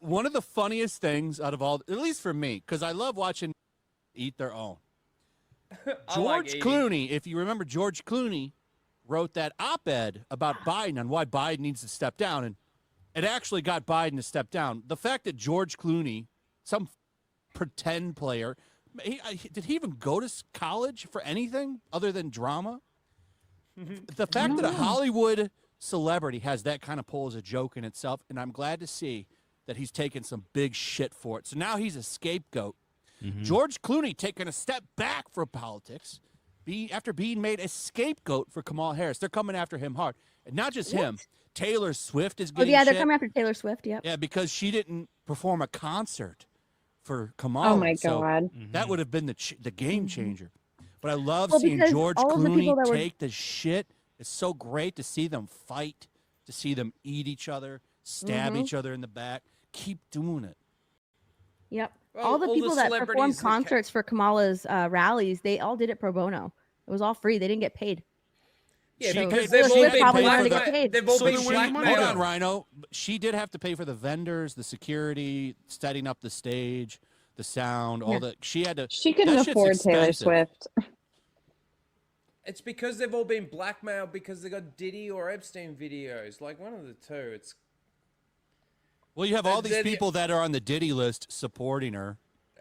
one of the funniest things out of all, at least for me, because I love watching eat their own. George Clooney, if you remember, George Clooney wrote that op-ed about Biden on why Biden needs to step down, and it actually got Biden to step down. The fact that George Clooney, some pretend player, did he even go to college for anything other than drama? The fact that a Hollywood celebrity has that kind of pull is a joke in itself, and I'm glad to see that he's taken some big shit for it. So now he's a scapegoat. George Clooney taking a step back from politics after being made a scapegoat for Kamala Harris. They're coming after him hard. And not just him. Taylor Swift is getting they're coming after Taylor Swift, Yeah, because she didn't perform a concert for Kamala. Oh, my so God. that would have been the game changer. But I love seeing George Clooney take the shit. It's so great to see them fight, to see them eat each other, stab each other in the back. Keep doing it. Yep. Well, all the people that performed concerts for Kamala's rallies, they all did it pro bono. It was all free. They didn't get paid. Yeah, so because they've all been blackmailed. They've all been blackmailed. Hold on, Rhino. She did have to pay for the vendors, the security, setting up the stage, the sound, all that. She had to. She couldn't afford Taylor Swift. It's because they've all been blackmailed because they got Diddy or Epstein videos. Like one of the two. It's. Well, you have all these people that are on the Diddy list supporting her.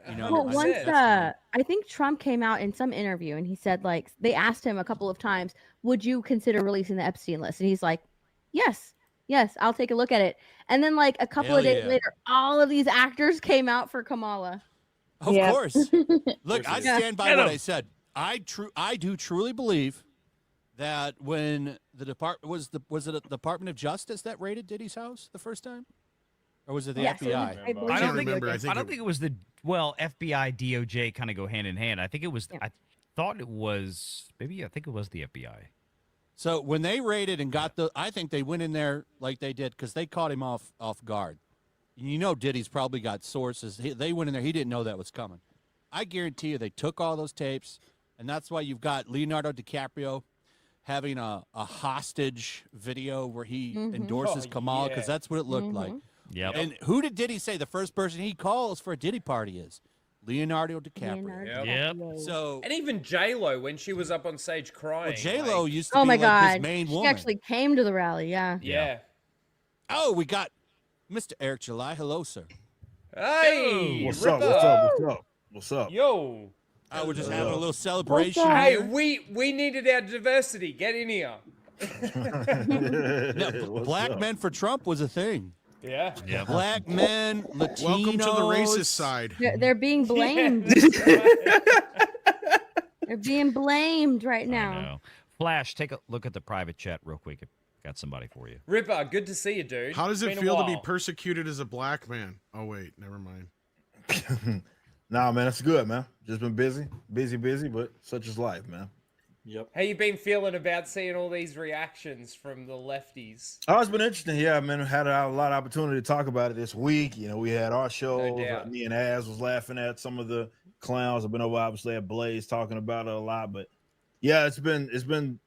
You know, well, once I think Trump came out in some interview and he said, like, they asked him a couple of times, would you consider releasing the Epstein list? And he's like, yes, I'll take a look at it. And then, like, a couple of days later, all of these actors came out for Kamala. Of course. Look, I stand by what I said. I do truly believe that when the Department was it the Department of Justice that raided Diddy's house the first time? Or was it the FBI? I don't think it was the FBI, DOJ kind of go hand in hand. I think it was. I thought it was maybe. I think it was the FBI. So when they raided and got I think they went in there like they did because they caught him off guard. You know, Diddy's probably got sources. They went in there. He didn't know that was coming. I guarantee you, they took all those tapes, and that's why you've got Leonardo DiCaprio having a hostage video where he endorses Kamala because that's what it looked like. Yep. And who did Diddy say the first person he calls for a Diddy party is? Leonardo DiCaprio. Yep. So, and even J-Lo when she was up on stage crying. Well, J-Lo used to be like his main woman. She actually came to the rally, Yeah. Oh, we got Mr. Eric July. Hello, sir. Hey, what's up? Yo. Oh, we're just having a little celebration. Hey, we needed our diversity. Get in here. Black men for Trump was a thing. Yeah. Black men, Latinos. Welcome to the racist side. They're being blamed. They're being blamed right now. Flash, take a look at the private chat real quick. Got somebody for you. Ripper, good to see you, dude. How does it feel to be persecuted as a black man? Oh, wait, never mind. Nah, man, it's good, man. Just been busy, but such is life, man. Yep. How you been feeling about seeing all these reactions from the lefties? Oh, it's been interesting. Yeah, man, had a lot of opportunity to talk about it this week. You know, we had our show. Me and Az was laughing at some of the clowns. I've been over obviously at Blaze talking about it a lot, but yeah, it's been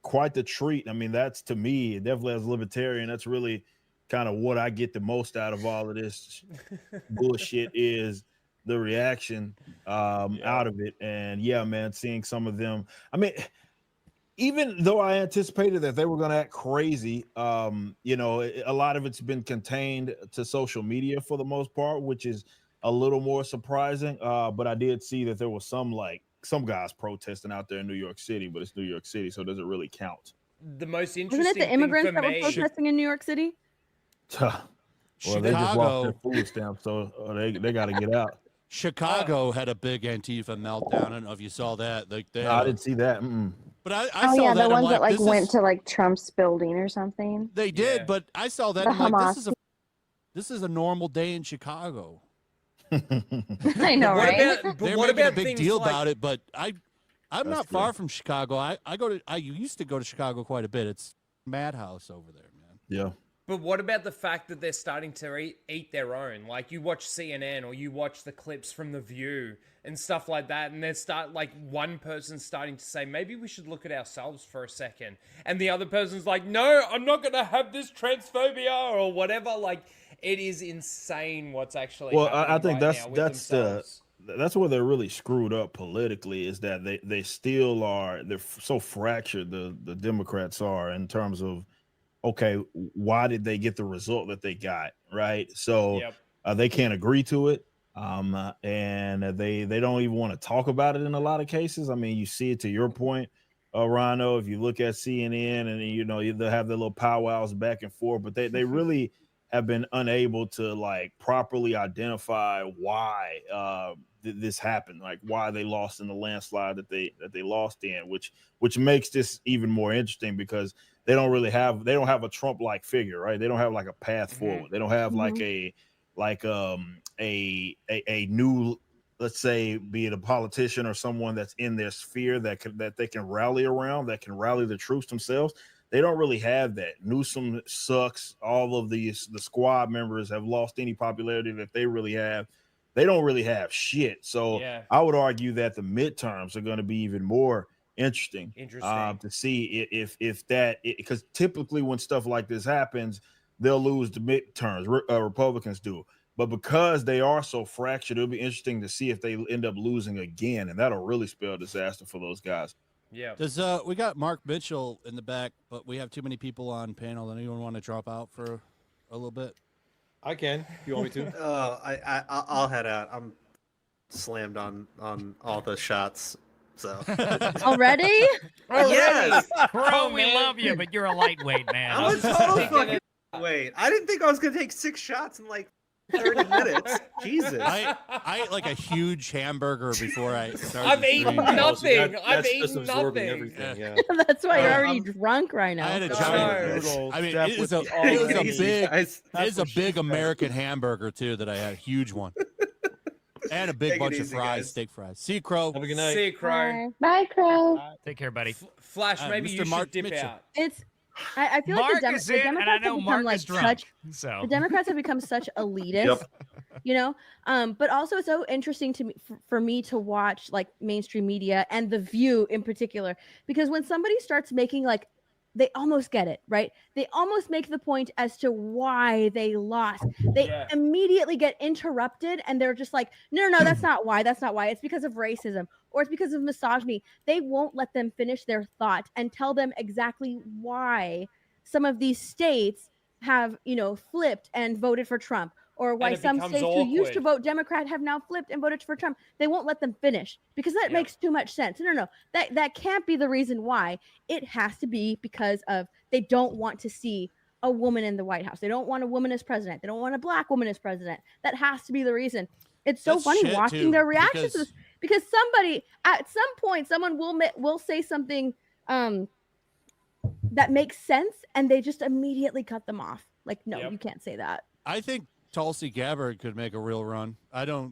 quite the treat. I mean, that's to me, definitely as a libertarian, that's really kind of what I get the most out of all of this bullshit is the reaction out of it. And yeah, man, seeing some of them. I mean, even though I anticipated that they were going to act crazy, you know, a lot of it's been contained to social media for the most part, which is a little more surprising. But I did see that there was some guys protesting out there in New York City, but it's New York City, so does it really count? The most interesting Wasn't it the immigrants thing that were protesting in New York City? Well, they just lost their food stamp, so they got to get out. Chicago had a big Antifa meltdown. I don't know if you saw that. I didn't see that. But I saw that. The ones that like went to like Trump's building or something. They did, but I saw that. I'm like, this is a normal day in Chicago. I know, right? They're making a big deal about it, but I'm not far from Chicago. I used to go to Chicago quite a bit. It's madhouse over there, man. Yeah. But what about the fact that they're starting to eat their own? Like you watch CNN or you watch the clips from The View and stuff like that, and one person's starting to say, maybe we should look at ourselves for a second. And the other person's like, no, I'm not going to have this transphobia or whatever. Like, It is insane what's actually Well, happening I think right now with themselves. that's where they're really screwed up politically, is that they still are, they're so fractured, the Democrats are, in terms of, okay, why did they get the result that they got, right? So they can't agree to it, and they don't even want to talk about it in a lot of cases. I mean, you see it, to your point, Rhino, if you look at CNN, and they'll have their little powwows back and forth, but they really have been unable to like properly identify why this happened, like why they lost in the landslide that they lost in, which makes this even more interesting, because they don't have a Trump-like figure, right? They don't have like a path forward. They don't have like a new, let's say, be it a politician or someone that's in their sphere that they can rally around, that can rally the troops themselves. They don't really have that. Newsom sucks. All of the squad members have lost any popularity that they really have. They don't really have shit. So I would argue that the midterms are going to be even more interesting to see if that, because typically when stuff like this happens, they'll lose the midterms. Republicans do. But because they are so fractured, it'll be interesting to see if they end up losing again, and that'll really spell disaster for those guys. Yeah. Does we got Mark Mitchell in the back, but we have too many people on panel. Anyone want to drop out for a little bit? I can. You want me to? I'll head out. I'm slammed on all the shots. So already? Yes, bro, we love you, but you're a lightweight, man. I'm a total fucking weight. I didn't think I was gonna take 6 shots in like 30 minutes. Jesus. I ate like a huge hamburger before I started. I've eaten nothing. I've eaten nothing. Everything. Yeah. That's why you're already drunk right now. I had a giant. I mean, it is a big American hamburger too that I had, a huge one, and a big bunch of fries, guys. Steak fries. See you, Crow. Have a good night. See you, Crow. Bye, Crow. Take care, buddy. Flash, maybe Mr. you Mark should dip Mitchell. out. I feel Mark like the is in, and I Democrats know have become Mark like is drunk. the Democrats have become such elitist, but also it's so interesting to me for me to watch like mainstream media and The View in particular, because when somebody starts making like, they almost get it, right? They almost make the point as to why they lost. They immediately get interrupted and they're just like, no, that's not why. That's not why. It's because of racism or it's because of misogyny. They won't let them finish their thought and tell them exactly why some of these states have, flipped and voted for Trump, or why some states who used to vote Democrat have now flipped and voted for Trump. They won't let them finish because that makes too much sense. No. That can't be the reason why. It has to be because of they don't want to see a woman in the White House. They don't want a woman as president. They don't want a black woman as president. That has to be the reason. It's so funny watching their reactions to this, because somebody at some point, someone will say something that makes sense and they just immediately cut them off. Like, no, you can't say that. I think Tulsi Gabbard could make a real run. The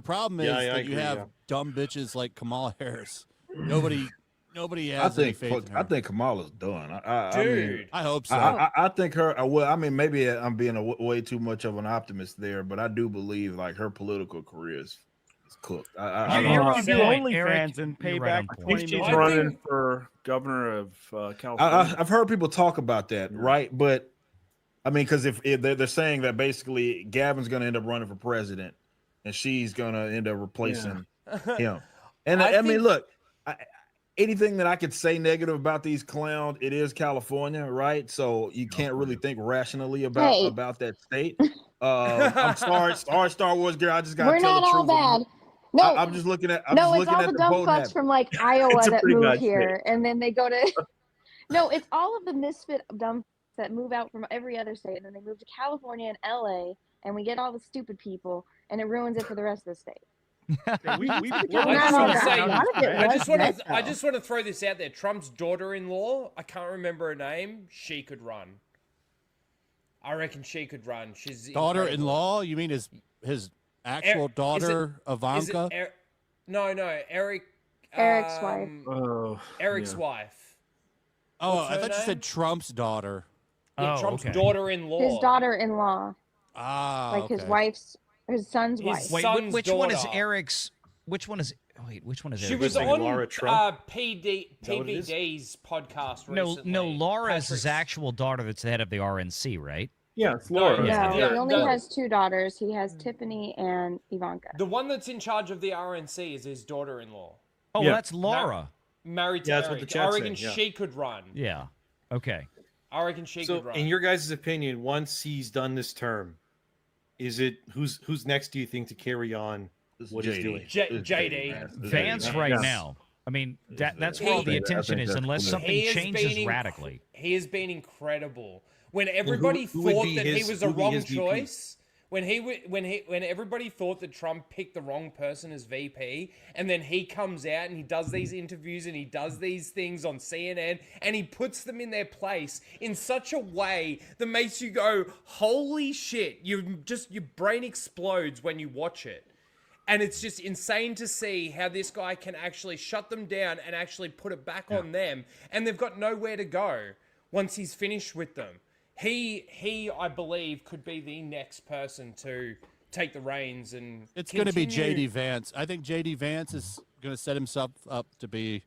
problem is that you have dumb bitches like Kamala Harris. Nobody has any faith in her. I think Kamala's done. I hope so. I think her. Well, I mean, maybe I'm being way too much of an optimist there, but I do believe like her political career is cooked. I do OnlyFans and pay back for 20 She's million. running for governor of California. I've heard people talk about that, right? But I mean, because if they're saying that basically Gavin's going to end up running for president, and she's going to end up replacing him. And I mean, look, anything that I could say negative about these clowns, it is California, right? So you can't really think rationally about that state. I'm sorry, Star Wars girl. I just got to tell the truth. We're not all bad. No, I'm just looking at. it's all the dumb fucks from like Iowa that move here, and then they go to. No, it's all of the misfit dumb that move out from every other state, and then they move to California and LA, and we get all the stupid people, and it ruins it for the rest of the state. I just want to throw this out there. Trump's daughter-in-law, I can't remember her name. She could run. I reckon she could run. She's daughter-in-law. You mean his actual daughter, Ivanka? No, Eric. Eric's wife. Eric's wife. Oh, I thought you said Trump's daughter. Yeah, Trump's daughter-in-law. His daughter-in-law. Ah, his wife's. His son's wife. Wait, which one is Eric's? Which one is? Wait, which one is? She was on PBD's podcast recently. No, Laura's his actual daughter that's the head of the RNC, right? Yeah, it's Laura. No, Yeah, he only has 2 daughters. He has Tiffany and Ivanka. The one that's in charge of the RNC is his daughter-in-law. Oh, well, that's Laura. Married to Yeah, that's what Eric. the chat's I reckon saying, yeah. she could run. Yeah. Okay. I reckon she So, could run. in your guys' opinion, once he's done this term, is it who's next? Do you think to carry on what he's doing? JD. Vance right now. I mean, that's where all the attention is, unless something changes radically. He has been incredible. When everybody thought that he was a wrong choice, when everybody thought that Trump picked the wrong person as VP, and then he comes out and he does these interviews and he does these things on CNN and he puts them in their place in such a way that makes you go, holy shit, your brain explodes when you watch it. And it's just insane to see how this guy can actually shut them down and actually put it back on them. And they've got nowhere to go once he's finished with them. He, I believe, could be the next person to take the reins and it's going to be J.D. Vance. I think J.D. Vance is going to set himself up to be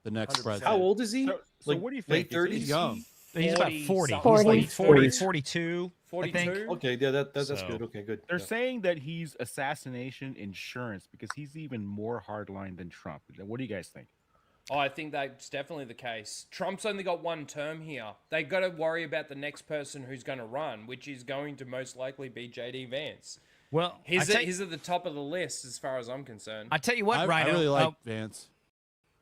the next president. How old is he? So what do you think? Late 30s? He's young. He's about 40. 40. He's like 40, 42, 42? I think. Okay, yeah, that's good. Okay, good. They're saying that he's assassination insurance because he's even more hardline than Trump. What do you guys think? Oh, I think that's definitely the case. Trump's only got 1 term here. They got to worry about the next person who's going to run, which is going to most likely be J.D. Vance. Well, he's at the top of the list as far as I'm concerned. I tell you what, Rhino, I really like Vance.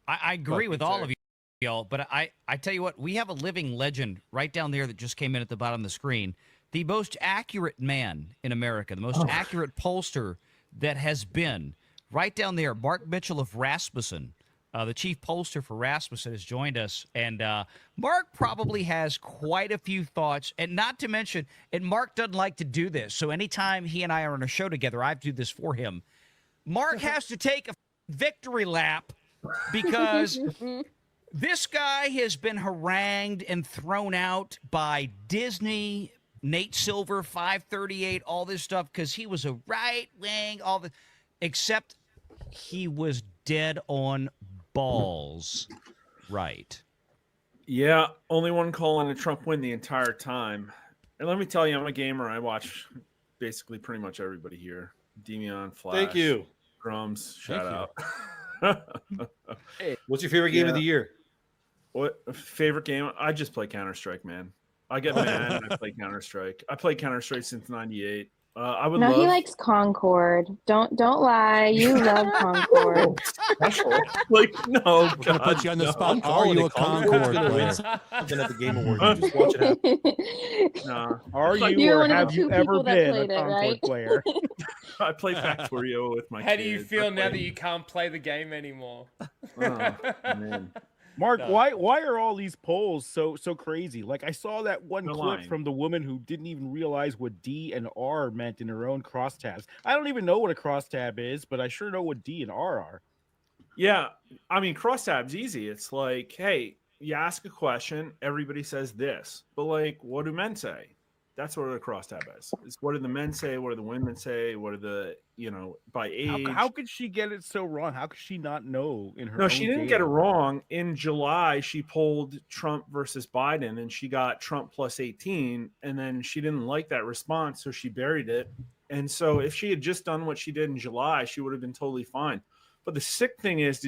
I agree with all of you, y'all, but I tell you what, we have a living legend right down there that just came in at the bottom of the screen. The most accurate man in America, the most accurate pollster that has been right down there, Mark Mitchell of Rasmussen. The chief pollster for Rasmussen has joined us, and Mark probably has quite a few thoughts, and not to mention, and Mark doesn't like to do this, so anytime he and I are on a show together, I do this for him. Mark has to take a victory lap because this guy has been harangued and thrown out by Disney, Nate Silver, 538, all this stuff, because he was a right wing, except he was dead on balls right. Yeah, only one call and a Trump win the entire time. And let me tell you, I'm a gamer. I watch basically pretty much everybody here. Demion, Flash. Thank you. Grums, shout out. Hey, what's your favorite game of the year? What favorite game? I just play Counter-Strike, man. I get mad and I play Counter-Strike. I played Counter-Strike since '98. I would love. He likes Concord. Don't lie. You love Concord. Like, no, I'm gonna put you on the spot. Are you a Concord player? Something at the Game Awards. Just watch it happen. Nah. Are you You're or one of the have you 2 ever people that been a played it, Concord right? player? I play Factorio with my How do you kids. feel now that you can't play the game anymore? Oh, man. Mark, why are all these polls so crazy? Like I saw that one They're clip lying. from the woman who didn't even realize what D and R meant in her own crosstabs. I don't even know what a crosstab is, but I sure know what D and R are. Yeah, I mean, crosstab's easy. It's like, hey, you ask a question, everybody says this, but like, what do men say? That's what a crosstab is. It's what do the men say? What do the women say? What are the, by age? How could she get it so wrong? How could she not know in her No, own she didn't data? get it wrong. In July, she polled Trump versus Biden, and she got Trump plus 18, and then she didn't like that response, so she buried it. And so if she had just done what she did in July, she would have been totally fine. But the sick thing is,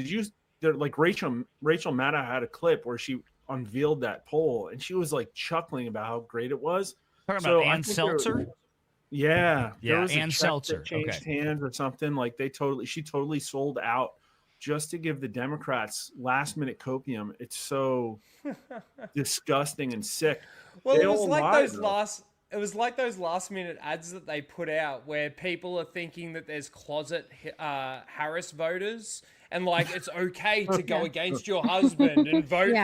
like Rachel Maddow had a clip where she unveiled that poll, and she was like chuckling about how great it was. Talking about Ann Seltzer? Yeah, there was Ann a check Seltzer. that changed Okay. hands or something. Like she totally sold out just to give the Democrats last minute copium. It's so disgusting and sick. Well, They it was all like lie, those though. last minute ads that they put out where people are thinking that there's closet Harris voters and like it's okay to go against your husband and vote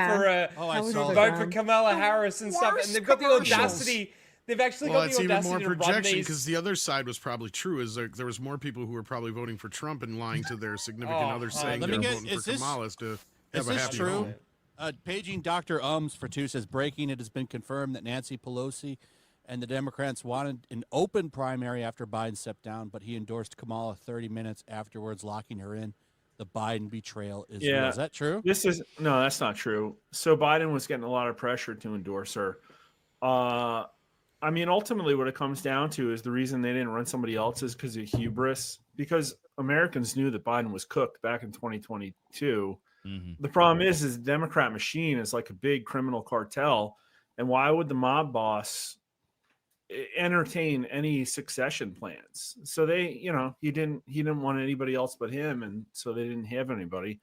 for Kamala Harris and stuff. And they've got the audacity. They've actually got the even audacity more to run projection these. because the other side was probably true. Is there was more people who were probably voting for Trump and lying to their significant others saying they're voting for Kamala to have a happy home. Paging Dr. for 2 says, breaking, it has been confirmed that Nancy Pelosi and the Democrats wanted an open primary after Biden stepped down, but he endorsed Kamala 30 minutes afterwards, locking her in. The Biden betrayal is real. Is that true? No, that's not true. So Biden was getting a lot of pressure to endorse her. I mean, ultimately, what it comes down to is the reason they didn't run somebody else is because of hubris. Because Americans knew that Biden was cooked back in 2022. Mm-hmm. The problem is the Democrat machine is like a big criminal cartel, and why would the mob boss entertain any succession plans? So they, he didn't want anybody else but him, and so they didn't have anybody.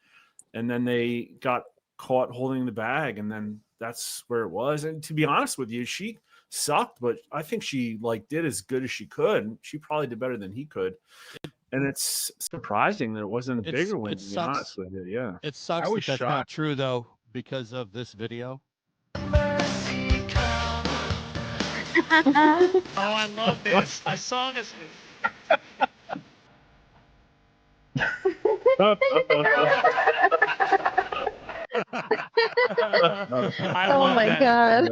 And then they got caught holding the bag, and then that's where it was. And to be honest with you, she sucked, but I think she did as good as she could. She probably did better than he could. And it's surprising that it wasn't a bigger win, to be honest with you. Yeah. It sucks that that's not true, though, because of this video. Oh, I love this. I saw this. Oh my God.